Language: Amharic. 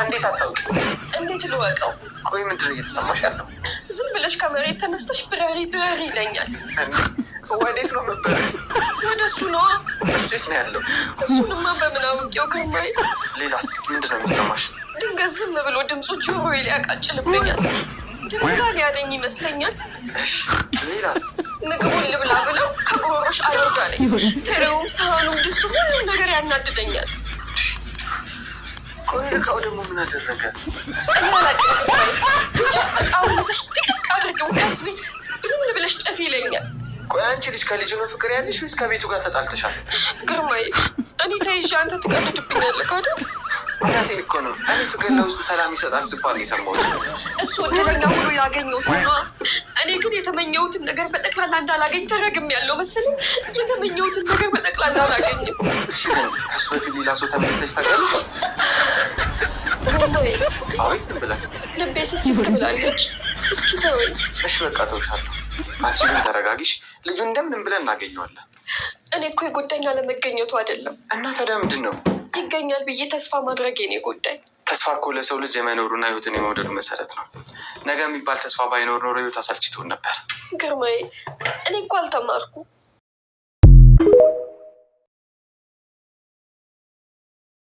እንዴት አታውቂ? እንዴት ልወቀው? ቆይ ምንድን ነው እየተሰማሽ ያለው? ዝም ብለሽ ከመሬት ተነስተሽ ብረሪ ይለኛል። ወዴት ነው መበረ? ወደ እሱ ነዋ። እሱ የት ነው ያለው? እሱንማ በምን አውቄው ግርማዬ? ሌላስ ምንድን ነው የሚሰማሽ? ድንገት ዝም ብሎ ድምፁ ጆሮዬ ሊያቃጭልብኛል። ድምዳን ያለኝ ይመስለኛል። እሺ ሌላስ? ምግቡን ልብላ ብለው ከጎሮሽ አልወዳለኝ። ትሬውም፣ ሳህኑም፣ ድስቱ ሁሉም ነገር ያናድደኛል። ቆይ እቃው ደግሞ ምን አደረገ? ብቻ እቃውን ይዘሽ ጥቅቅ አድርገው ከዚህ ቤት ብልን ብለሽ ጠፊ ይለኛል። ቆይ አንቺ ልጅ ከልጁ ነው ፍቅር ያዝሽ ወይስ ከቤቱ ጋር ተጣልተሻል? ግርማዬ እኔ ተይዤ አንተ ትቀልድብኛለህ ካደ? እውነቴን እኮ ነው። እኔ ፍቅር ለውስጥ ሰላም ይሰጣል ሲባል የሰማሁት። እሱ እድለኛ ሁሉ ያገኘው ሰው ነዋ። እኔ ግን የተመኘሁትን ነገር በጠቅላላ እንዳላገኝ ተረግሜያለሁ መሰለኝ። የተመኘሁትን ነገር በጠቅላላ አላገኝም። እሺ ግን ከሱ በፊት ሌላ ሰው ተመኝተሽ ታውቂያለሽ? ግርማዬ አቤት ምን ብለህ? ልቤ ስስት ብላለች። እስኪ ተወኝ። እሺ በቃ ተውሻለሁ። አንቺ ግን ተረጋጊሽ። ልጁን እንደምንም ብለን እናገኘዋለን። እኔ እኮ የጎዳኝ አለመገኘቱ አይደለም። እና ታዲያ ምንድን ነው? ይገኛል ብዬ ተስፋ ማድረጌ ነው የጎዳኝ። ተስፋ እኮ ለሰው ልጅ የመኖሩና ህይወትን የመውደዱ መሰረት ነው። ነገ የሚባል ተስፋ ባይኖር ኖሮ ህይወት አሰልችቶን ነበር። ግርማዬ እኔ እኮ አልተማርኩ